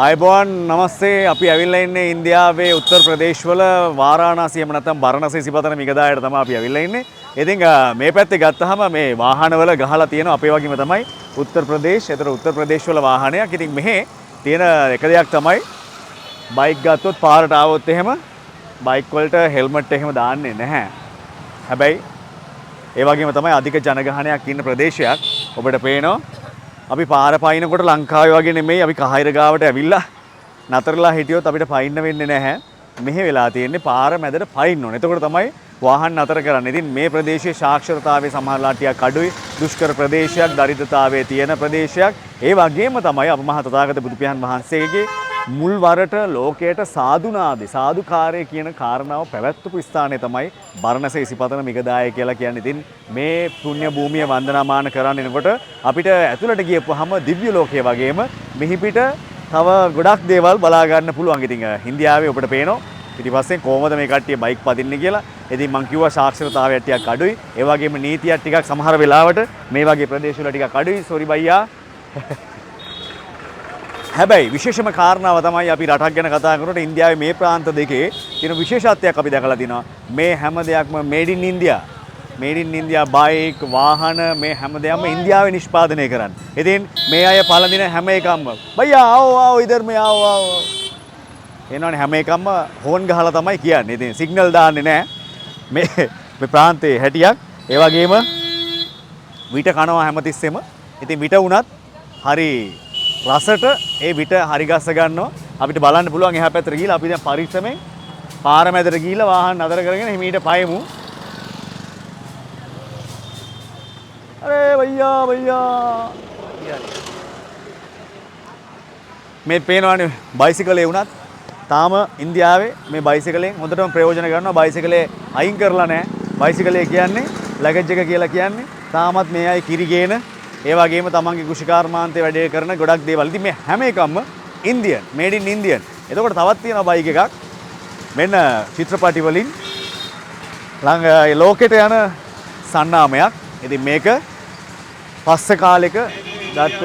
ආයුබෝවන් නමස්තේ අපි ඇවිල්ලා ඉන්නේ ඉන්දියාවේ උත්තර ප්‍රදේශ වල වාරාණසි එහෙම නැත්නම් බරණසි සිපතන මිගදායට තමයි අපි ඇවිල්ලා ඉන්නේ. ඉතින් මේ පැත්තේ ගත්තාම මේ වාහනවල ගහලා තියෙනවා අපේ වගේම තමයි උත්තර ප්‍රදේශ. ඒතර උත්තර ප්‍රදේශ වල වාහනයක්. ඉතින් මෙහි තියෙන එක දෙයක් තමයි බයික් ගත්තොත් පාරට ආවොත් එහෙම බයික් වලට හෙල්මට් එහෙම දාන්නේ නැහැ. හැබැයි ඒ වගේම තමයි අධික ජනගහනයක් ඉන්න ප්‍රදේශයක්. ඔබට පේනවා අපි පාර පයින්නකොට ලංකාවේ වගේ නෙමෙයි අපි කහයිර ගාවට ඇවිල්ලා නතරලා හිටියොත් අපිට පයින්න වෙන්නේ නැහැ. මෙහෙ වෙලා තියෙන්නේ පාර මැදට පයින්න ඕනේ. එතකොට තමයි වාහන නතර කරන්නේ. ඉතින් මේ ප්‍රදේශයේ සාක්ෂරතාවයේ සමහරලා ටිකක් අඩුයි. දුෂ්කර ප්‍රදේශයක්, දරිද්‍රතාවයේ තියෙන ප්‍රදේශයක්. ඒ වගේම තමයි අප මහ තථාගත බුදු පියාණන් වහන්සේගේ මුල් වරට ලෝකයට සාදුනාදේ සාදුකාරය කියන කාරණාව පැවැත්වපු ස්ථානය තමයි බරණැස ඉසිපතන මිගදාය කියලා කියන්නේ. ඉතින් මේ පුණ්‍ය භූමිය වන්දනාමාන කරන්න එනකොට අපිට ඇතුළට ගියපුවාම දිව්‍ය ලෝකයේ වගේම මෙහි පිට තව ගොඩක් දේවල් බලා ගන්න පුළුවන්. ඉතින් ඉන්දියාවේ ඔබට පේනවා පිටිපස්සෙන් කොහොමද මේ කට්ටිය බයික් පදින්නේ කියලා. ඉතින් මං කිව්වා සාක්ෂරතාවය ටිකක් අඩුයි. ඒ වගේම නීතියක් ටිකක් සමහර වෙලාවට මේ වගේ ප්‍රදේශවල ටිකක් අඩුයි. සෝරි බයියා. හැබැයි විශේෂම කාරණාව තමයි අපි රටක් ගැන කතා කරනකොට ඉන්දියාවේ මේ ප්‍රාන්ත දෙකේ තියෙන විශේෂත්වයක් අපි දැකලා තිනවා. මේ හැම දෙයක්ම මේඩ් ඉන් ඉන්දියා. මේඩ් ඉන් ඉන්දියා බයික්, වාහන මේ හැම දෙයක්ම ඉන්දියාවේ නිෂ්පාදනය කරන්නේ. ඉතින් මේ අය පළඳින හැම එකක්ම බයියා ආවෝ ආවෝ ඉදර් මේ ආවෝ ආවෝ. එනවනේ හැම එකක්ම හෝන් ගහලා තමයි කියන්නේ. ඉතින් සිග්නල් දාන්නේ නැහැ. මේ ප්‍රාන්තයේ හැටියක්. ඒ වගේම විට කනවා හැමතිස්සෙම. ඉතින් විට වුණත් හරි රසට ඒ විට හරි ගස්ස ගන්නවා. අපිට බලන්න පුළුවන් එහා පැත්තට ගිහිල්ලා අපි දැන් පරිස්සමෙන් පාර මැදට ගිහිල්ලා වාහන නතර කරගෙන හිමීට පයමු. අරේ බයියා බයියා. මේ පේනවනේ බයිසිකලේ වුණත් තාම ඉන්දියාවේ මේ බයිසිකලෙන් හොඳටම ප්‍රයෝජන ගන්නවා. බයිසිකලේ අයින් කරලා නැහැ. බයිසිකලේ කියන්නේ ලගේජ් එක කියලා කියන්නේ. තාමත් මේ අය කිරිගේන ඒ වගේම තමන්ගේ කෘෂිකාර්මාන්තයේ වැඩේ කරන ගොඩක් දේවල්. ඉතින් මේ හැම එකක්ම ඉන්දියන්, මේඩ් ඉන් ඉන්දියන්. එතකොට තවත් තියෙනවා බයික් එකක්. මෙන්න චිත්‍රපටි වලින් ලෝකෙට යන සන්නාමයක්. ඉතින් මේක පස්සේ කාලෙක ගත්ත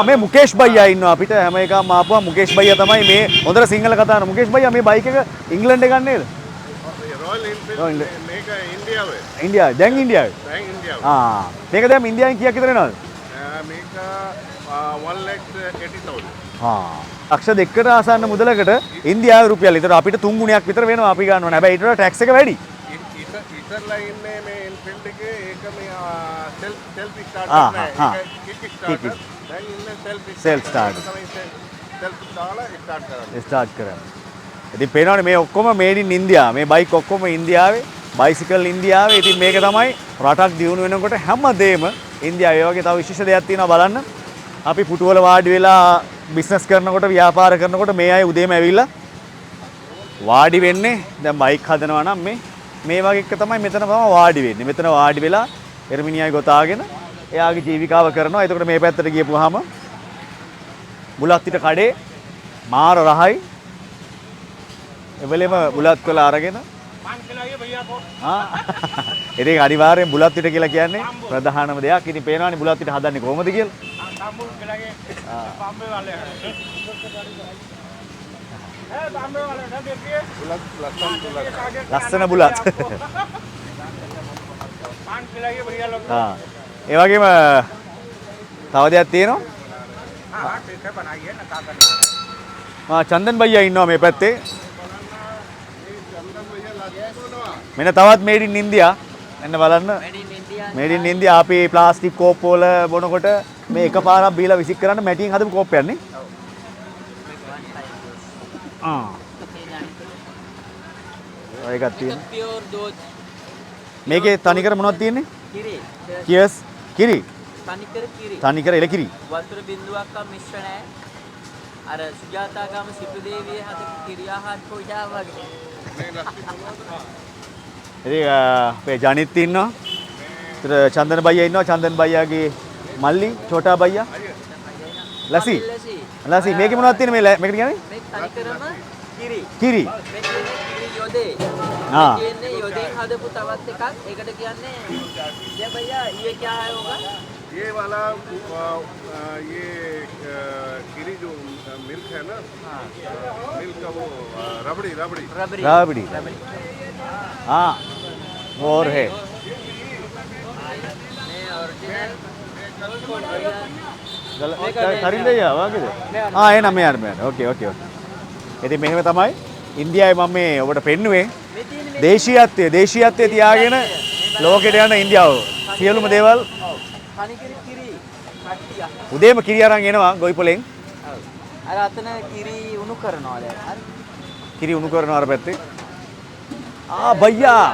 මේ මුකේෂ් බයියා ඉන්නවා අපිට හැම එකක්ම ආපුවා. මුකේෂ් බයියා තමයි මේ හොඳට සිංහල කතා කරන මුකේෂ් බයියා මේ බයික් එක ඉංග්ලන්ඩ් එකේ නේද? රොයල් මේක ඉන්දියාවේ. ඉන්දියාවේ. දැන් ඉන්දියාවේ. දැන් ඉන්දියාවේ. මේක දැන් ඉන්දියාවෙන් කීයක් විතර එනවද? මේක 1,80,000. ලක්ෂ දෙකකට ආසන්න මුදලකට ඉන්දියාවේ රුපියල්. ඒතර අපිට 3 ගුණයක් විතර වෙනවා අපි ගන්නවනේ. හැබැයි ඊට වඩා ටැක්ස් එක වැඩි. ඉතරලා ඉන්නේ මේ එන්ෆීල්ඩ් එකේ ඒක මේ සෙල්ෆ් ස්ටාර්ට් නෑ. ඒක කික් ස්ටාර්ට්. දැන් ඉන්නේ සෙල්ෆ් ස්ටාර්ට්. සෙල්ෆ් ස්ටාර්ට් කරන්නේ. ඉතින් පේනවනේ මේ ඔක්කොම මේඩ් ඉන් ඉන්දියා. මේ බයික් ඔක්කොම ඉන්දියාවේ. බයිසිකල් ඉන්දියාවේ. ඉතින් මේක තමයි රටක් දියුණු වෙනකොට හැමදේම ඉන්දියාවේ. ඒ වගේ තව විශේෂ දෙයක් තියෙනවා බලන්න. අපි පුටුවල වාඩි වෙලා බිස්නස් කරනකොට ව්‍යාපාර කරනකොට මේ අය උදේම ඇවිල්ලා වාඩි වෙන්නේ. දැන් බයික් හදනවා නම් මේ වගේ එක තමයි මෙතන තමයි වාඩි වෙන්නේ. මෙතන වාඩි වෙලා එර්මිනියයි ගොතාගෙන එයාගේ ජීවිකාව කරනවා. එතකොට මේ පැත්තට ගියපුවාම බුලත් පිට කඩේ මාර රහයි. එවෙලෙම බුලත් කොළ අරගෙන ඉතින් අනිවාර්යෙන් බුලත් පිට කියලා කියන්නේ ප්‍රධානම දෙයක්. ඉතින් පේනවනේ බුලත් පිට හදන්නේ කොහොමද කියලා. ලස්සන බුලත්. ඒ වගේම තව දෙයක් තියෙනවා. චන්දන් බයියා ඉන්නවා මේ පැත්තේ. මෙන්න තවත් මේඩ් ඉන් ඉන්දියා. එන්න බලන්න. මේඩ් ඉන් ඉන්දියා. අපි ප්ලාස්ටික් කෝප් වල බොනකොට මේ එකපාරක් බීලා විසික් කරන්න මැටියෙන් හදපු කෝප්පයක් නේ. ඒකක් තියෙනවා. මේකේ තනිකර මොනවද තියෙන්නේ? කිරි. කියස් කිරි. තනිකර කිරි. තනිකර එල කිරි. වතුර බින්දුවක්වත් මිශ්‍ර නැහැ. අර සුජාතාගම සිටු දේවිය හදපු කිරියාහත් පොඩා වගේ. ඉතින් අපේ ජනිත් ඉන්නවා. ඊට චන්දන බයියා ඉන්නවා. චන්දන බයියාගේ මල්ලි චෝටා බයියා. ලසි. ලසි මේකේ මොනවද තියෙන්නේ මේ මේකට කියන්නේ? මේ තනිකරම කිරි. කිරි. මේ කිරි යොදේ. කියන්නේ යොදෙන් हदपु तवत එකක් ඒකට කියන්නේ ये भैया ये क्या है होगा ये वाला ये खीरी जो मिल्क है है ना, मिल्क का वो रबड़ी रबड़ी राबड़ी हाँ वो और है තරින්ද යාවාගේද එනම් මෙයාට මෙයාට ඕකේ ඕකේ ඕකේ ඉතින් මෙහෙම තමයි ඉන්දියාවේ මම මේ ඔබට පෙන්නුවේ දේශීයත්වයේ තියාගෙන ලෝකෙට යන ඉන්දියාව සියලුම දේවල් උදේම කිරි අරන් එනවා ගොයිපොලෙන් අර අතන කිරි උණු කරනවා දැන් හරි කිරි උණු කරනවා අර පැත්තේ බයියා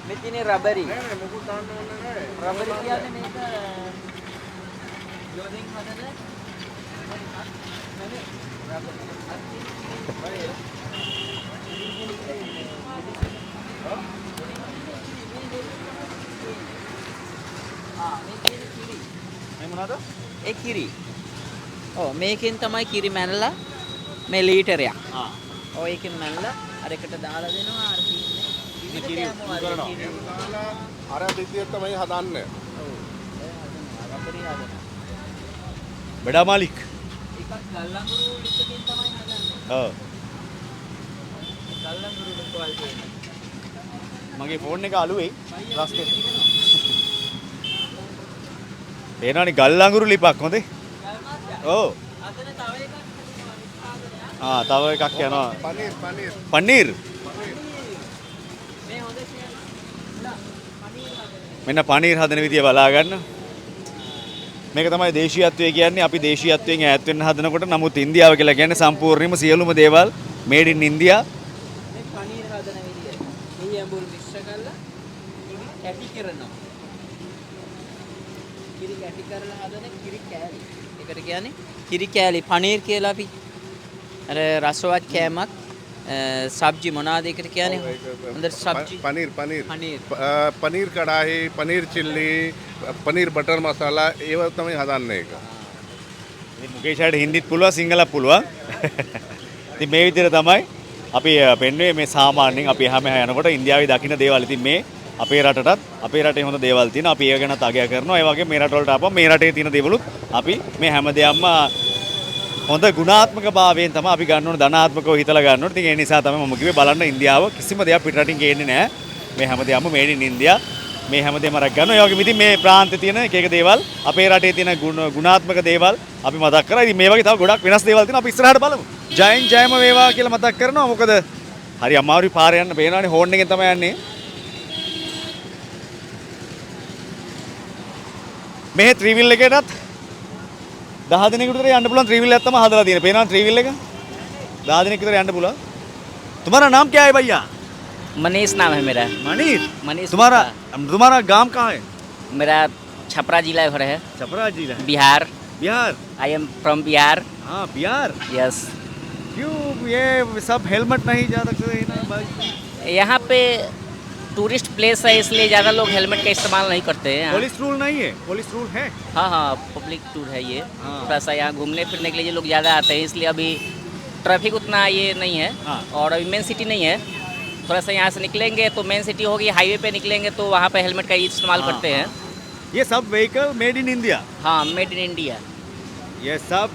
මේ තියෙන්නේ රබරි රබරි කියන්නේ මේක යෝදින් හදන ඒ කිරි ඔව් මේකෙන් තමයි කිරි මැනලා මේ ලීටරයක් ඔය එකෙන් මැනලා අර එකට දාලා දෙනවා අර කිරි අර දෙතිය තමයි හදන්නේ රබරි හදනවා බඩා මාලික් එකක් ගල්ලංගුරු ලිප්පකින් තමයි හදන්නේ ඔව් ගල්ලංගුරු ලිප්පවල තියෙන්නේ මගේ ෆෝන් එක අලුවේ රස්කේ එනවනේ ගල් අඟුරු ලිපක් හොඳේ ඔව් අතන තව එකක් තව එකක් යනවා පනීර් පනීර් මේ හොඳ මෙන්න පනීර් හදන විදිය බලා ගන්න මේක තමයි දේශීයත්වය කියන්නේ අපි දේශීයත්වයෙන් ඈත් වෙන්න හදනකොට නමුත් ඉන්දියාව කියලා කියන්නේ සම්පූර්ණයෙන්ම සියලුම දේවල් මේඩ් ඉන් ඉන්දියා මේ පනීර් හදන විදිය මේ ඇඹුල් මික්ස් කරලා කිරි කැටි කරනවා කිරි කැටි කරලා හදන කිරි කෑලි ඒකට කියන්නේ කිරි කෑලි පනීර් කියලා අපි අර රසවත් කෑමක් सब्जी මොනවාද ඒකට කියන්නේ හොඳට सब्जी पनीर पनीर कढ़ाई पनीर चिल्ली पनीर बटर मसाला ඒවා තමයි හදන්නේ එක. ඉතින් මුකේෂාට හින්දිත් පුළුවන් සිංහලත් පුළුවන්. ඉතින් මේ විදිහට තමයි අපි පෙන්වන්නේ මේ සාමාන්‍යයෙන් අපි හැම යනකොට ඉන්දියාවේ දකින්න දේවල්. ඉතින් මේ අපේ රටටත් අපේ රටේ හොඳ දේවල් තියෙනවා. අපි ඒක ගැනත් අගය කරනවා. ඒ වගේ මේ රටවලට ආපුවම මේ රටේ තියෙන දේවලුත් අපි මේ හැම දෙයක්ම හොඳ ගුණාත්මක භාවයෙන් තමයි අපි ගන්න ඕනේ ධනාත්මකව හිතලා ගන්න ඕනේ. ඉතින් ඒ නිසා තමයි මම කිව්වේ බලන්න ඉන්දියාව කිසිම දෙයක් පිටරටින් ගේන්නේ නැහැ. මේ හැම දෙයක්ම මේඩ් ඉන් ඉන්දියා. මේ හැම දෙයක්ම රැක ගන්නවා. ඒ වගේම ඉතින් මේ ප්‍රාන්තේ තියෙන එක එක දේවල් අපේ රටේ තියෙන ගුණාත්මක දේවල් අපි මතක් කරා. ඉතින් මේ වගේ තව ගොඩක් වෙනස් දේවල් තියෙනවා. අපි ඉස්සරහට බලමු. ජයම වේවා කියලා මතක් කරනවා. මොකද හරි අමාරුයි පාරේ යන්න පේනවනේ හෝන් එකෙන් තමයි යන්නේ. මේ ත්‍රිවිල් එකටත් 10 දිනකට විතර යන්න පුළුවන් ත්‍රිවිල් එකක් තමයි හදලා තියෙන්නේ. පේනවද ත්‍රිවිල් එක? 10 දිනකට විතර යන්න පුළුවන්. तुम्हारा नाम क्या है भैया? मनीष नाम है मेरा मनीष तुम्हारा गांव कहाँ है? मेरा छपरा जिला घर है छपरा जिला Bihar Bihar I am from Bihar हाँ बिहार यस क्यों ये सब हेलमेट नहीं जा सकते ना भाई? यहाँ पे टूरिस्ट प्लेस है इसलिए ज़्यादा लोग हेलमेट का इस्तेमाल नहीं करते हैं पुलिस रूल नहीं है? पुलिस रूल है? हाँ हाँ पब्लिक टूर है ये हाँ। थोड़ा सा यहाँ घूमने फिरने के लिए लोग ज़्यादा आते हैं इसलिए अभी ट्रैफिक उतना ये नहीं है हाँ। और अभी मेन सिटी नहीं है थोड़ा सा यहाँ से निकलेंगे तो मेन सिटी होगी हाईवे पे निकलेंगे तो वहाँ पे हेलमेट का इस्तेमाल हाँ, करते हैं ये सब व्हीकल मेड इन इंडिया? हाँ मेड इन इंडिया ये सब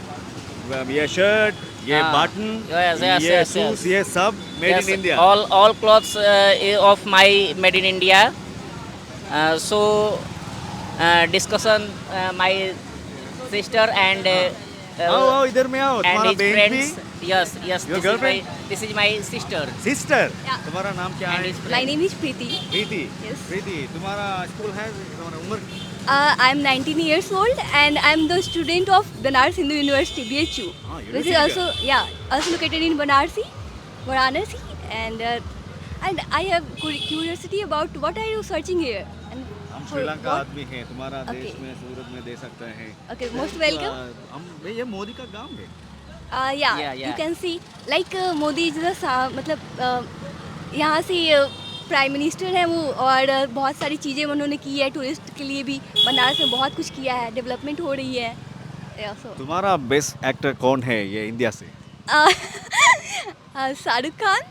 ये शर्ट ये हाँ, बटन yes, yes, ये yes, शूज yes. ये सब made in India? all clothes of my made in India so discussion my sister and आओ इधर में आओ and तुम्हारा his बहन friends भी yes Your girlfriend? this is my sister sister Yeah. तुम्हारा नाम क्या and है? his My friend. name is Preeti. Preeti Yes. प्रीति तुम्हारा स्कूल है तुम्हारा उम्र I'm 19 years old and I'm the student of Banaras Hindu University, BHU. Which is also also located in Varanasi, and I have curiosity about what are you searching here? And हम for Sri Lanka what? आदमी हैं तुम्हारा देश Okay. में सूरत में दे सकते हैं Okay, most welcome. हम ये मोदी का गांव है Yeah, Yeah. you can see like Modi is the मतलब यहाँ से प्राइम मिनिस्टर हैं वो और बहुत सारी चीज़ें उन्होंने की है टूरिस्ट के लिए भी बनारस में बहुत कुछ किया है डेवलपमेंट हो रही है Yeah, so, तुम्हारा बेस्ट एक्टर कौन है ये इंडिया से? शाहरुख खान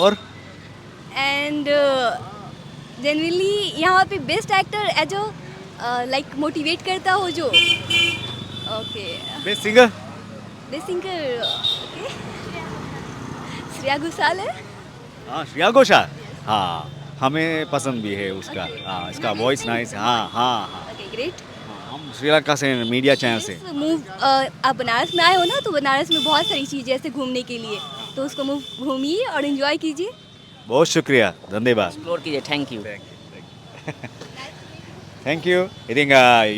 और एंड जनरली यहाँ पे best actor as like motivate करता हो जो Okay. Best singer? The singer, okay. Shreya Ghoshal है. हाँ श्रेया घोषाल हाँ हमें पसंद भी है उसका हाँ इसका वॉइस नाइस हाँ हाँ हाँ Okay, great. हम श्रीलंका से मीडिया चैनल से Yes, move, आप बनारस में आए हो ना, तो बनारस में बहुत सारी चीज़ें ऐसे घूमने के लिए, तो उसको घूमिए और एंजॉय कीजिए. बहुत शुक्रिया धन्यवाद एक्सप्लोर कीजिए. Thank you. thank you ඉතින්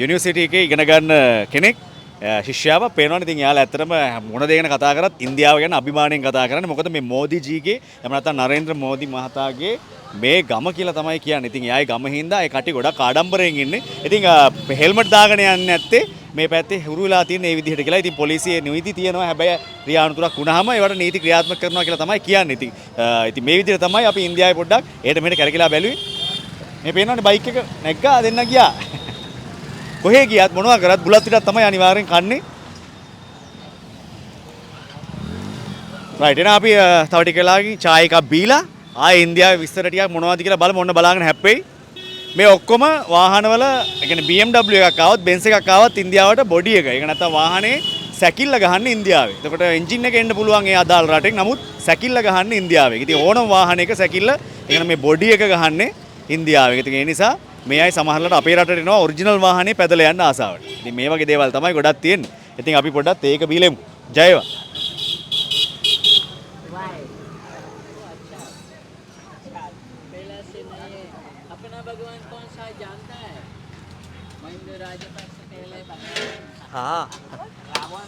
යුනිවර්සිටි එකේ ඉගෙන ගන්න කෙනෙක් ශිෂ්‍යාව පේනවනේ ඉතින් යාලා ඇත්තටම මොන දෙයකට කතා කරත් ඉන්දියාව ගැන අභිමාණයෙන් කතා කරන්නේ මොකද මේ මෝදිජීගේ එහෙම නැත්නම් නරේන්ද්‍ර මෝදි මහතාගේ මේ ගම කියලා තමයි කියන්නේ. ඉතින් එයාගේ ගම හින්දා ඒ කටි ගොඩක් ආඩම්බරයෙන් ඉන්නේ. ඉතින් හෙල්මට් දාගෙන යන්නේ නැත්තේ මේ පැත්තේ හුරු වෙලා තියෙන මේ විදිහට කියලා. ඉතින් පොලිසියේ නීති තියෙනවා. හැබැයි ක්‍රියානුතුරක් වුණාම ඒවට නීති ක්‍රියාත්මක කරනවා කියලා තමයි කියන්නේ. ඉතින් මේ විදිහට තමයි අපි ඉන්දියාවේ පොඩ්ඩක් එහෙට මෙහෙට කරකිලා බැලුවේ. මේ පේනවනේ බයික් එක නැග්ගා දෙන්න ගියා. කොහේ ගියත් මොනවා කරත් බුලත් ටිකක් තමයි අනිවාර්යෙන් කන්නේ. රයිට් එහෙනම් අපි තව ටික වෙලාවකින් චාය එකක් බීලා ආයේ ඉන්දියාවේ විස්තර ටිකක් මොනවද කියලා බලමු. ඔන්න බලාගෙන හැප්පෙයි. මේ ඔක්කොම වාහනවල ඒ කියන්නේ BMW එකක් ආවත් Benz එකක් ආවත් ඉන්දියාවට බොඩි එක. ඒක නැත්තම් වාහනේ සැකිල්ල ගහන්නේ ඉන්දියාවේ. එතකොට එන්ජින් එක එන්න පුළුවන් ඒ අදාළ රටෙන්. නමුත් සැකිල්ල ගහන්නේ ඉන්දියාවේ. ඉතින් ඕනම වාහනයක සැකිල්ල ඒ කියන්නේ මේ බොඩි එක ගහන්නේ ඉන්දියාවේ. ඉතින් ඒ නිසා මේ අය සමහරවිට අපේ රටට එනවා ඔරිජිනල් වාහනේ පැදලා යන්න ආසාවට. ඉතින් මේ වගේ දේවල් තමයි ගොඩක් තියෙන්නේ. ඉතින් අපි පොඩ්ඩක් ඒක බීලෙමු. ජය වේවා. पहला से नहीं अपना भगवान कौन सा जानता है? महेंद्र राजपक्ष पहले हाँ रावण